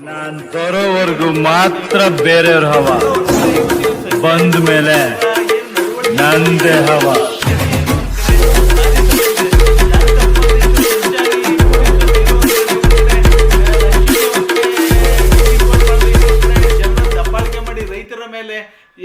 ನಾನ್ ಬರೋವರೆಗೂ ಮಾತ್ರ ಬೇರೆಯವ್ರ ಹವ, ಬಂದ ಮೇಲೆ ನಂದೇ ಹವ. ದಬ್ಬಾಳಿಕೆ ಮಾಡಿ ರೈತರ ಮೇಲೆ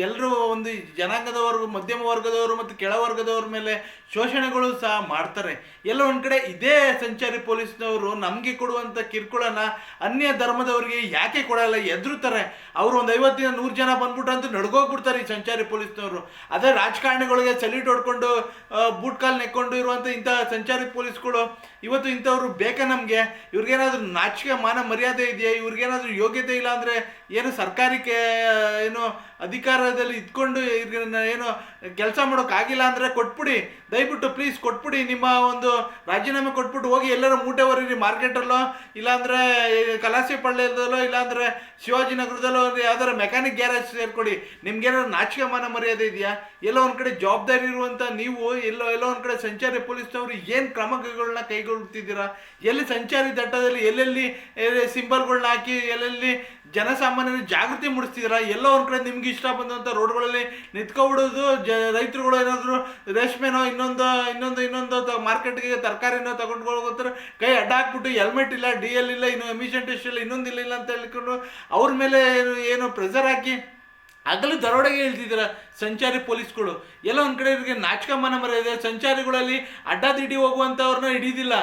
ಎಲ್ಲರೂ ಒಂದು ಜನಾಂಗದವರು, ಮಧ್ಯಮ ವರ್ಗದವರು ಮತ್ತು ಕೆಳವರ್ಗದವ್ರ ಮೇಲೆ ಶೋಷಣೆಗಳು ಸಹ ಮಾಡ್ತಾರೆ. ಎಲ್ಲ ಒಂದು ಕಡೆ ಇದೇ ಸಂಚಾರಿ ಪೊಲೀಸ್ನವರು ನಮಗೆ ಕೊಡುವಂಥ ಕಿರುಕುಳನ ಅನ್ಯ ಧರ್ಮದವರಿಗೆ ಯಾಕೆ ಕೊಡಲ್ಲ, ಎದುರುತ್ತಾರೆ. ಅವರು ಒಂದು 50 ದಿನ 100 ಜನ ಬಂದ್ಬಿಟ್ಟು ಅಂತೂ ನಡ್ಗೋಗ್ಬಿಡ್ತಾರೆ ಈ ಸಂಚಾರಿ ಪೊಲೀಸ್ನವರು. ಅದೇ ರಾಜಕಾರಣಿಗಳಿಗೆ ಸಲ್ಯೂಟ್ ಹೊಡ್ಕೊಂಡು ಬೂಟ್ ಕಾಲು ನೆಕ್ಕೊಂಡು ಇರುವಂಥ ಇಂಥ ಸಂಚಾರಿ ಪೊಲೀಸ್ಗಳು ಇವತ್ತು ಇಂಥವ್ರು ಬೇಕಾ ನಮಗೆ? ಇವ್ರಿಗೇನಾದ್ರೂ ನಾಚಿಕೆ ಮಾನ ಮರ್ಯಾದೆ ಇದೆಯಾ? ಇವ್ರಿಗೇನಾದ್ರೂ ಯೋಗ್ಯತೆ ಇಲ್ಲ ಅಂದರೆ ಏನು ಸರ್ಕಾರಕ್ಕೆ ಏನು ಅಧಿಕಾರದಲ್ಲಿ ಇದ್ಕೊಂಡು ಏನು ಕೆಲಸ ಮಾಡೋಕ್ಕಾಗಿಲ್ಲ ಅಂದರೆ ಕೊಟ್ಬಿಡಿ, ದಯವಿಟ್ಟು ಪ್ಲೀಸ್ ಕೊಟ್ಬಿಡಿ. ನಿಮ್ಮ ಒಂದು ರಾಜೀನಾಮೆ ಕೊಟ್ಬಿಟ್ಟು ಹೋಗಿ ಎಲ್ಲರೂ ಮೂಟೆ ಹೊರೀರಿ ಮಾರ್ಕೆಟಲ್ಲೋ, ಇಲ್ಲಾಂದರೆ ಕಲಾಸಿಪಳ್ಳಿಯಲ್ಲೋ, ಇಲ್ಲಾಂದರೆ ಶಿವಾಜಿನಗರದಲ್ಲೋ ಯಾವ್ದಾರು ಮೆಕ್ಯಾನಿಕ್ ಗ್ಯಾರೇಜ್ ಸೇರ್ಕೊಡಿ. ನಿಮ್ಗೇನಾದ್ರು ನಾಚಿಕೆ ಮಾನ ಮರ್ಯಾದೆ ಇದೆಯಾ? ಎಲ್ಲೋ ಒಂದು ಕಡೆ ಜವಾಬ್ದಾರಿ ಇರುವಂಥ ನೀವು ಎಲ್ಲೋ ಒಂದು ಕಡೆ ಸಂಚಾರಿ ಪೊಲೀಸ್ನವರು ಏನು ಕ್ರಮಗಳನ್ನ ಕೈಗೊಳ್ತಿದ್ದೀರಾ? ಎಲ್ಲಿ ಸಂಚಾರಿ ದಟ್ಟದಲ್ಲಿ ಎಲ್ಲೆಲ್ಲಿ ಸಿಂಬಲ್ಗಳನ್ನ ಹಾಕಿ ಎಲ್ಲೆಲ್ಲಿ ಜನಸಾಮಾನ್ಯರ ಜಾಗೃತಿ ಮೂಡಿಸ್ತಿದ್ದೀರಾ? ಎಲ್ಲೋ ಒಂದು ಕಡೆ ನಿಮ್ಗೆ ಇಷ್ಟ ಬಂದಂಥ ರೋಡ್ಗಳಲ್ಲಿ ನಿಂತ್ಕೊಬಿಡೋದು. ರೈತರುಗಳು ಏನಾದರೂ ರೇಷ್ಮೆನೋ ಇನ್ನೊಂದು ಮಾರ್ಕೆಟ್ಗೆ ತರಕಾರಿನೋ ತಗೊಂಡು ಹೋಗೋತಾರೆ, ಕೈ ಅಡ್ಡ ಹಾಕ್ಬಿಟ್ಟು ಹೆಲ್ಮೆಟ್ ಇಲ್ಲ, DL ಇಲ್ಲ, ಇನ್ನು ಎಮಿಷನ್ ಟೆಸ್ಟ್ ಇಲ್ಲ, ಇನ್ನೊಂದಿಲ್ಲ ಅಂತ ಹೇಳ್ಕೊಂಡು ಅವ್ರ ಮೇಲೆ ಏನು ಪ್ರೆಷರ್ ಹಾಕಿ ಆಗಲೂ ದರೋಡೆಗೆ ಹೇಳ್ತಿದ್ದೀರ ಸಂಚಾರಿ ಪೊಲೀಸ್ಗಳು. ಎಲ್ಲ ಒಂದು ಕಡೆ ಇವ್ರಿಗೆ ನಾಚಿಕೆ ಮಾನ ಮರ್ಯಾದೆ. ಸಂಚಾರಿಗಳಲ್ಲಿ ಅಡ್ಡಾದಿಡ್ಡಿ ಹೋಗುವಂಥವ್ರನ್ನ ಹಿಡಿಯೋದಿಲ್ಲ.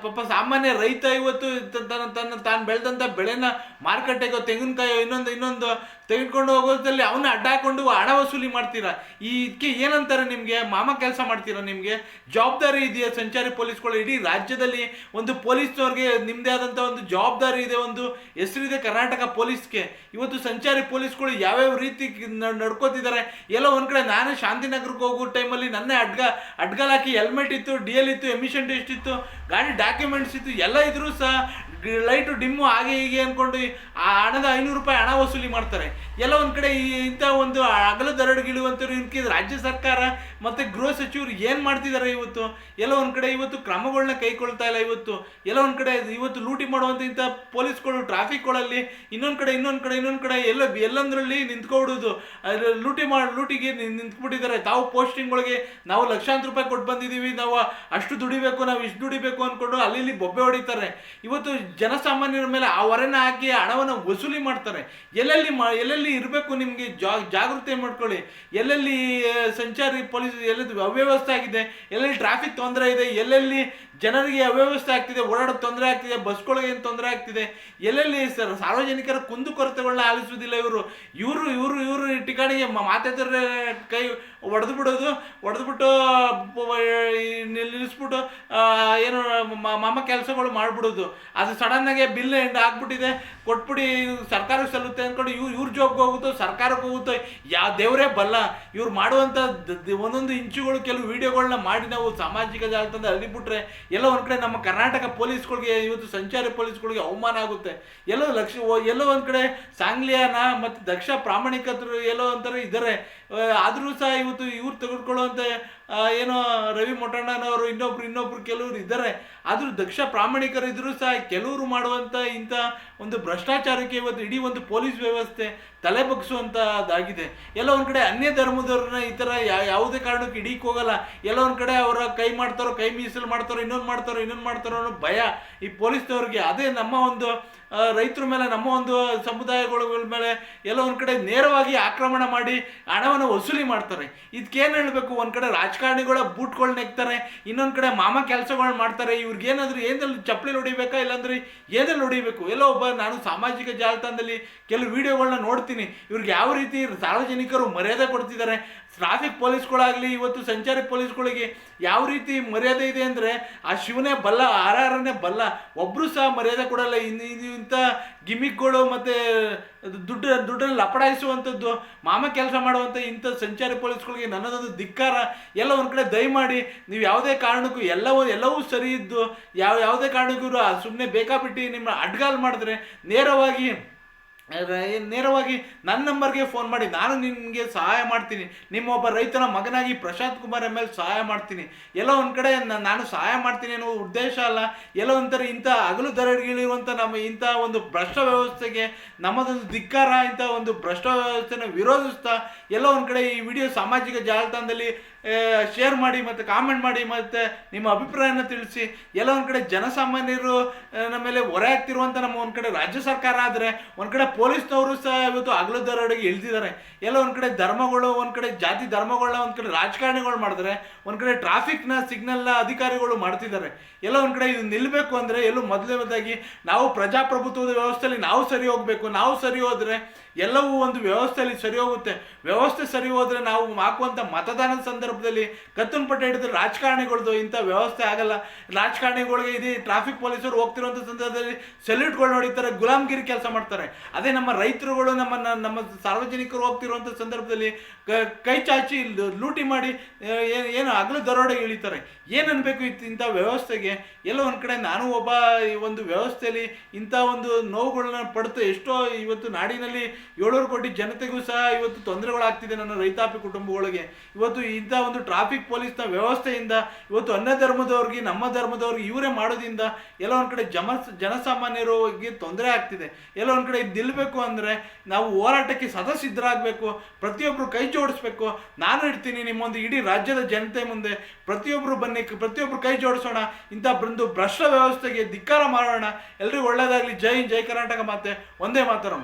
ಪಾಪ ಸಾಮಾನ್ಯ ರೈತ ಇವತ್ತು ತಾನು ಬೆಳೆದಂಥ ಬೆಳೆನ ಮಾರ್ಕೆಟಿಗೆ ತೆಂಗಿನಕಾಯಿ ಇನ್ನೊಂದು ತೆಗೆದುಕೊಂಡು ಹೋಗೋದ್ರಲ್ಲಿ ಅವನ್ನ ಅಡ್ಡ ಹಾಕೊಂಡು ಹಣ ವಸೂಲಿ ಮಾಡ್ತೀರಾ. ಇದಕ್ಕೆ ಏನಂತಾರೆ? ನಿಮಗೆ ಮಾಮ ಕೆಲಸ ಮಾಡ್ತೀರಾ? ನಿಮಗೆ ಜವಾಬ್ದಾರಿ ಇದೆಯಾ ಸಂಚಾರಿ ಪೊಲೀಸ್ಗಳು? ಇಡೀ ರಾಜ್ಯದಲ್ಲಿ ಒಂದು ಪೊಲೀಸ್ನವ್ರಿಗೆ ನಿಮ್ಮದೇ ಆದಂಥ ಒಂದು ಜವಾಬ್ದಾರಿ ಇದೆ, ಒಂದು ಹೆಸರಿದೆ ಕರ್ನಾಟಕ ಪೊಲೀಸ್ಗೆ. ಇವತ್ತು ಸಂಚಾರಿ ಪೊಲೀಸ್ಗಳು ಯಾವ್ಯಾವ ರೀತಿ ನಡ್ಕೋತಿದ್ದಾರೆ. ಎಲ್ಲೋ ಒಂದು ಕಡೆ ನಾನು ಶಾಂತಿನಗರಕ್ಕೆ ಹೋಗೋ ಟೈಮಲ್ಲಿ ನನ್ನೇ ಅಡ್ಗಾಲಾಕಿ ಹೆಲ್ಮೆಟ್ ಇತ್ತು, DL ಇತ್ತು, ಎಮಿಷನ್ ಟೆಸ್ಟ್ ಇತ್ತು, ಗಾಡಿ ಡಾಕ್ಯುಮೆಂಟ್ಸ್ ಇತ್ತು, ಎಲ್ಲ ಇದ್ರೂ ಸಹ ಲೈಟು ಡಿಮ್ಮು ಹಾಗೆ ಹೀಗೆ ಅಂದ್ಕೊಂಡು ಆ ಹಣದ 500 ರೂಪಾಯಿ ಹಣ ವಸೂಲಿ ಮಾಡ್ತಾರೆ. ಎಲ್ಲ ಒಂದು ಕಡೆ ಇಂಥ ಒಂದು ಅಗಲ ದರಡುಗಿಳುವಂಥವ್ರು ಇನ್ಕೆ ರಾಜ್ಯ ಸರ್ಕಾರ ಮತ್ತು ಗೃಹ ಸಚಿವರು ಏನು ಮಾಡ್ತಿದ್ದಾರೆ ಇವತ್ತು? ಎಲ್ಲ ಒಂದು ಕಡೆ ಇವತ್ತು ಕ್ರಮಗಳನ್ನ ಕೈಗೊಳ್ತಾ ಇಲ್ಲ. ಎಲ್ಲ ಒಂದು ಕಡೆ ಇವತ್ತು ಲೂಟಿ ಮಾಡುವಂಥ ಇಂಥ ಪೊಲೀಸ್ಗಳು ಟ್ರಾಫಿಕ್ಗಳಲ್ಲಿ ಇನ್ನೊಂದು ಕಡೆ ಎಲ್ಲಂದ್ರಲ್ಲಿ ನಿಂತ್ಕೊಬಿಡೋದು, ಲೂಟಿಗೆ ನಿಂತ್ಬಿಟ್ಟಿದ್ದಾರೆ. ತಾವು ಪೋಸ್ಟಿಂಗ್ಗಳಿಗೆ ನಾವು ಲಕ್ಷಾಂತರ ರೂಪಾಯಿ ಕೊಟ್ಟು ಬಂದಿದ್ದೀವಿ, ನಾವು ಅಷ್ಟು ದುಡಿಬೇಕು, ನಾವು ಇಷ್ಟು ದುಡಿಬೇಕು ಅಂದ್ಕೊಂಡು ಅಲ್ಲಿ ಬೊಬ್ಬೆ ಹೊಡಿತಾರೆ. ಇವತ್ತು ಜನಸಾಮಾನ್ಯರ ಮೇಲೆ ಆ ಹೊರೆನ ಹಾಕಿ ಹಣವನ್ನು ವಸೂಲಿ ಮಾಡ್ತಾರೆ. ಎಲ್ಲೆಲ್ಲಿ ಇರಬೇಕು ನಿಮಗೆ ಜಾಗೃತಿ ಮಾಡ್ಕೊಳ್ಳಿ. ಎಲ್ಲೆಲ್ಲಿ ಸಂಚಾರಿ ಪೊಲೀಸ್ ಎಲ್ಲೆಲ್ಲಿ ಅವ್ಯವಸ್ಥೆ ಆಗಿದೆ, ಎಲ್ಲೆಲ್ಲಿ ಟ್ರಾಫಿಕ್ ತೊಂದರೆ ಇದೆ, ಎಲ್ಲೆಲ್ಲಿ ಜನರಿಗೆ ಅವ್ಯವಸ್ಥೆ ಆಗ್ತಿದೆ, ಓಡಾಡೋಕ್ಕೆ ತೊಂದರೆ ಆಗ್ತಿದೆ, ಬಸ್ಗಳಿಗೆ ಏನು ತೊಂದರೆ ಆಗ್ತಿದೆ, ಎಲ್ಲೆಲ್ಲಿ ಸಾರ್ವಜನಿಕರ ಕುಂದುಕೊರತೆಗಳನ್ನ ಆಲಿಸುವುದಿಲ್ಲ ಇವರು ಟಿಕಾಣಿಗೆ ಮಾತಾಡಿದ್ರೆ ಕೈ ಹೊಡೆದ್ಬಿಟ್ಟು ನಿಲ್ಲಿಸ್ಬಿಟ್ಟು ಏನು ಮಾಮ ಕೆಲಸಗಳು ಮಾಡಿಬಿಡೋದು. ಅದು ಸಡನ್ನಾಗೆ ಬಿಲ್ ಆಗ್ಬಿಟ್ಟಿದೆ, ಕೊಟ್ಬಿಡಿ ಸರ್ಕಾರಕ್ಕೆ ಸಲ್ಲುತ್ತೆ ಅಂದ್ಕೊಂಡು ಇವ್ರ ಜಾಬ್ಗೆ ಹೋಗುತ್ತೋ ಸರ್ಕಾರಕ್ಕೆ ಹೋಗುತ್ತೋ ದೇವರೇ ಬಲ್ಲ. ಇವ್ರು ಮಾಡುವಂಥ ಒಂದೊಂದು ಇಂಚುಗಳು ಕೆಲವು ವಿಡಿಯೋಗಳನ್ನ ಮಾಡಿ ನಾವು ಸಾಮಾಜಿಕ ಜಾಲತಾಣದಲ್ಲಿ ಹರಿಬಿಟ್ರೆ ಎಲ್ಲೋ ಒಂದು ಕಡೆ ನಮ್ಮ ಕರ್ನಾಟಕ ಪೊಲೀಸ್ಗಳಿಗೆ ಇವತ್ತು ಸಂಚಾರಿ ಪೊಲೀಸ್ಗಳಿಗೆ ಅವಮಾನ ಆಗುತ್ತೆ. ಎಲ್ಲೋ ಒಂದು ಕಡೆ ಸಾಂಗ್ಲಿಯಾನ ಮತ್ತು ದಕ್ಷ ಪ್ರಾಮಾಣಿಕರು ಎಲ್ಲೋ ಒಂಥರ ಇದ್ದಾರೆ. ಆದರೂ ಸಹ ಇವತ್ತು ಇವ್ರು ತೆಗೆದುಕೊಳ್ಳುವಂಥ ಏನೋ ರವಿ ಮೊಟ್ಟಣ್ಣನವರು ಇನ್ನೊಬ್ರು ಕೆಲವರು ಇದ್ದಾರೆ. ಆದರೂ ದಕ್ಷ ಪ್ರಾಮಾಣಿಕರು ಇದ್ರೂ ಸಹ ಕೆಲವರು ಮಾಡುವಂಥ ಇಂಥ ಒಂದು ಭ್ರಷ್ಟಾಚಾರಕ್ಕೆ ಇವತ್ತು ಇಡೀ ಒಂದು ಪೊಲೀಸ್ ವ್ಯವಸ್ಥೆ ತಲೆ ಬಗ್ಗಿಸುವಂಥದ್ದಾಗಿದೆ. ಎಲ್ಲ ಒಂದು ಕಡೆ ಅನ್ಯ ಧರ್ಮದವ್ರನ್ನ ಈ ಥರ ಯಾವುದೇ ಕಾರಣಕ್ಕೆ ಹಿಡೀಕ್ ಹೋಗಲ್ಲ. ಎಲ್ಲ ಒಂದು ಕಡೆ ಅವರ ಕೈ ಮೀಸಲು ಮಾಡ್ತಾರೋ ಇನ್ನೊಂದು ಮಾಡ್ತಾರೋ ಅನ್ನೋ ಭಯ ಈ ಪೊಲೀಸ್ನವ್ರಿಗೆ. ಅದೇ ನಮ್ಮ ಒಂದು ರೈತರ ಮೇಲೆ, ನಮ್ಮ ಒಂದು ಸಮುದಾಯಗಳ ಮೇಲೆ ಎಲ್ಲ ಒಂದು ಕಡೆ ನೇರವಾಗಿ ಆಕ್ರಮಣ ಮಾಡಿ ಹಣವನ್ನು ವಸೂಲಿ ಮಾಡ್ತಾರೆ. ಇದಕ್ಕೇನು ಹೇಳಬೇಕು? ಒಂದು ಕಡೆ ರಾಜಕಾರಣಿಗಳ ಬೂಟ್ಗಳು ನೆಕ್ತಾರೆ, ಇನ್ನೊಂದು ಕಡೆ ಮಾಮ ಕೆಲಸಗಳು ಮಾಡ್ತಾರೆ. ಇವ್ರಿಗೇನಾದರೂ ಏನಲ್ಲಿ ಚಪ್ಪಲಿ ಹೊಡಿಬೇಕಾ ಇಲ್ಲಾಂದ್ರೆ ಏನಲ್ಲಿ ಹೊಡಿಬೇಕು? ಎಲ್ಲೋ ನಾನು ಸಾಮಾಜಿಕ ಜಾಲತಾಣದಲ್ಲಿ ಕೆಲವು ವಿಡಿಯೋಗಳನ್ನ ನೋಡ್ತೀನಿ. ಇವ್ರಿಗೆ ಯಾವ ರೀತಿ ಸಾರ್ವಜನಿಕರು ಮರ್ಯಾದೆ ಕೊಡ್ತಿದ್ದಾರೆ. ಟ್ರಾಫಿಕ್ ಪೊಲೀಸ್ಗಳಾಗಲಿ ಇವತ್ತು ಸಂಚಾರಿ ಪೊಲೀಸ್ಗಳಿಗೆ ಯಾವ ರೀತಿ ಮರ್ಯಾದೆ ಇದೆ ಅಂದರೆ ಆ ಶಿವನೇ ಬಲ್ಲ, ಆರ್ನೇ ಬಲ್ಲ. ಒಬ್ಬರು ಸಹ ಮರ್ಯಾದೆ ಕೊಡಲ್ಲ. ಇಂಥ ಗಿಮಿಕ್ಗಳು ಮತ್ತು ದುಡ್ಡನ್ನು ಲಪಡಾಯಿಸುವಂಥದ್ದು, ಮಾಮ ಕೆಲಸ ಮಾಡುವಂಥ ಇಂಥ ಸಂಚಾರಿ ಪೊಲೀಸ್ಗಳಿಗೆ ನನ್ನದೊಂದು ಧಿಕ್ಕಾರ. ಎಲ್ಲ ಒಂದು ಕಡೆ ದಯಮಾಡಿ ನೀವು ಯಾವುದೇ ಕಾರಣಕ್ಕೂ ಎಲ್ಲವೂ ಸರಿ ಇದ್ದು ಯಾವುದೇ ಕಾರಣಕ್ಕೂ ಸುಮ್ಮನೆ ಬೇಕಾಬಿಟ್ಟು ನಿಮ್ಮ ಅಡ್ಗಾಲ್ ಮಾಡಿದ್ರೆ ನೇರವಾಗಿ ನೇರವಾಗಿ ನನ್ನ ನಂಬರ್ಗೆ ಫೋನ್ ಮಾಡಿ, ನಾನು ನಿಮಗೆ ಸಹಾಯ ಮಾಡ್ತೀನಿ. ನಿಮ್ಮೊಬ್ಬ ರೈತನ ಮಗನಾಗಿ ಪ್ರಶಾಂತ್ ಕುಮಾರ್ ಎಮ್ ಎಲ್ ಸಹಾಯ ಮಾಡ್ತೀನಿ. ಎಲ್ಲೋ ಒಂದು ಕಡೆ ನಾನು ಸಹಾಯ ಮಾಡ್ತೀನಿ ಅನ್ನೋ ಉದ್ದೇಶ ಅಲ್ಲ, ಎಲ್ಲೋ ಒಂಥರ ಇಂಥ ಹಗಲು ದರಗಿಳಿರುವಂಥ ನಮ್ಮ ಇಂಥ ಒಂದು ಭ್ರಷ್ಟ ವ್ಯವಸ್ಥೆಗೆ ನಮ್ಮದೊಂದು ಧಿಕ್ಕಾರ. ಇಂಥ ಒಂದು ಭ್ರಷ್ಟ ವ್ಯವಸ್ಥೆನ ವಿರೋಧಿಸ್ತಾ ಎಲ್ಲೋ ಒಂದು ಕಡೆ ಈ ವಿಡಿಯೋ ಸಾಮಾಜಿಕ ಜಾಲತಾಣದಲ್ಲಿ ಶೇರ್ ಮಾಡಿ ಮತ್ತು ಕಾಮೆಂಟ್ ಮಾಡಿ ಮತ್ತು ನಿಮ್ಮ ಅಭಿಪ್ರಾಯನ ತಿಳಿಸಿ. ಎಲ್ಲ ಒಂದು ಕಡೆ ಜನಸಾಮಾನ್ಯರು ನಮ್ಮ ಮೇಲೆ ಹೊರೆ ಆಗ್ತಿರುವಂಥ ನಮ್ಮ ಒಂದು ಕಡೆ ರಾಜ್ಯ ಸರ್ಕಾರ ಆದರೆ, ಒಂದು ಕಡೆ ಪೊಲೀಸ್ನವರು ಸಹ ಇವತ್ತು ಹಗಲು ದರೋಡೆಗೆ ಇಳಿದಿದ್ದಾರೆ. ಎಲ್ಲ ಒಂದು ಕಡೆ ಧರ್ಮಗಳು, ಒಂದು ಕಡೆ ಜಾತಿ ಧರ್ಮಗಳನ್ನ ಒಂದು ಕಡೆ ರಾಜಕಾರಣಿಗಳು ಮಾಡಿದ್ರೆ, ಒಂದು ಕಡೆ ಟ್ರಾಫಿಕ್ನ ಸಿಗ್ನಲ್ನ ಅಧಿಕಾರಿಗಳು ಮಾಡ್ತಿದ್ದಾರೆ. ಎಲ್ಲ ಒಂದು ಕಡೆ ಇದು ನಿಲ್ಲಬೇಕು ಅಂದರೆ ಎಲ್ಲೂ ಮೊದಲನೇದಾಗಿ ನಾವು ಪ್ರಜಾಪ್ರಭುತ್ವದ ವ್ಯವಸ್ಥೆಯಲ್ಲಿ ನಾವು ಸರಿ ಹೋಗಬೇಕು. ನಾವು ಸರಿ ಹೋದರೆ ಎಲ್ಲವೂ ಒಂದು ವ್ಯವಸ್ಥೆಯಲ್ಲಿ ಸರಿ ಹೋಗುತ್ತೆ. ವ್ಯವಸ್ಥೆ ಸರಿ ಹೋದರೆ ನಾವು ಹಾಕುವಂಥ ಮತದಾನದ ಸಂದರ್ಭದಲ್ಲಿ ಕತ್ತನ್ ಪಟ್ಟೆ ಹಿಡಿದ್ರೆ ರಾಜಕಾರಣಿಗಳದ್ದು ಇಂಥ ವ್ಯವಸ್ಥೆ ಆಗಲ್ಲ. ರಾಜಕಾರಣಿಗಳಿಗೆ ಇದು ಟ್ರಾಫಿಕ್ ಪೊಲೀಸರು ಹೋಗ್ತಿರುವಂಥ ಸಂದರ್ಭದಲ್ಲಿ ಸೆಲ್ಯೂಟ್ಗಳು ಹೊಡಿತಾರೆ, ಗುಲಾಮ್ಗಿರಿ ಕೆಲಸ ಮಾಡ್ತಾರೆ. ಅದೇ ನಮ್ಮ ರೈತರುಗಳು ನಮ್ಮ ಸಾರ್ವಜನಿಕರು ಹೋಗ್ತಿರುವಂಥ ಸಂದರ್ಭದಲ್ಲಿ ಕೈ ಚಾಚಿ ಲೂಟಿ ಮಾಡಿ ಏನು ಹಗಲು ದರೋಡೆಗೆ ಇಳಿತಾರೆ. ಏನು ಅನ್ಬೇಕು ಇಂಥ ವ್ಯವಸ್ಥೆಗೆ? ಎಲ್ಲೋ ಒಂದು ಕಡೆ ನಾನು ಒಬ್ಬ ಈ ಒಂದು ವ್ಯವಸ್ಥೆಯಲ್ಲಿ ಇಂಥ ಒಂದು ನೋವುಗಳನ್ನ ಪಡ್ತು ಎಷ್ಟೋ ಇವತ್ತು ನಾಡಿನಲ್ಲಿ 700 ಕೋಟಿ ಜನತೆಗೂ ಸಹ ಇವತ್ತು ತೊಂದರೆಗಳಾಗ್ತಿದೆ. ನನ್ನ ರೈತಾಪಿ ಕುಟುಂಬಗಳಿಗೆ ಇವತ್ತು ಇಂಥ ಒಂದು ಟ್ರಾಫಿಕ್ ಪೊಲೀಸ್ನ ವ್ಯವಸ್ಥೆಯಿಂದ ಇವತ್ತು ಅನ್ಯ ಧರ್ಮದವ್ರಿಗೆ, ನಮ್ಮ ಧರ್ಮದವ್ರಿಗೆ ಇವರೇ ಮಾಡೋದ್ರಿಂದ ಎಲ್ಲ ಒಂದು ಕಡೆ ಜನಸಾಮಾನ್ಯರಿಗೆ ತೊಂದರೆ ಆಗ್ತಿದೆ. ಎಲ್ಲ ಒಂದು ಕಡೆ ಇದು ನಿಲ್ಲಬೇಕು ಅಂದರೆ ನಾವು ಹೋರಾಟಕ್ಕೆ ಸದಾ ಸಿದ್ಧರಾಗಬೇಕು. ಪ್ರತಿಯೊಬ್ಬರು ಕೈ ಜೋಡಿಸ್ಬೇಕು. ನಾನು ಇರ್ತೀನಿ ನಿಮ್ಮೊಂದು ಇಡೀ ರಾಜ್ಯದ ಜನತೆ ಮುಂದೆ. ಪ್ರತಿಯೊಬ್ಬರು ಬನ್ನಿ, ಪ್ರತಿಯೊಬ್ಬರು ಕೈ ಜೋಡಿಸೋಣ. ಇಂಥ ಒಂದು ಭ್ರಷ್ಟ ವ್ಯವಸ್ಥೆಗೆ ಧಿಕ್ಕಾರ ಮಾಡೋಣ. ಎಲ್ರಿಗೂ ಒಳ್ಳೆಯದಾಗಲಿ. ಜೈ ಹಿಂದ್, ಜೈ ಕರ್ನಾಟಕ ಮಾತೆ, ಒಂದೇ ಮಾತರಂ.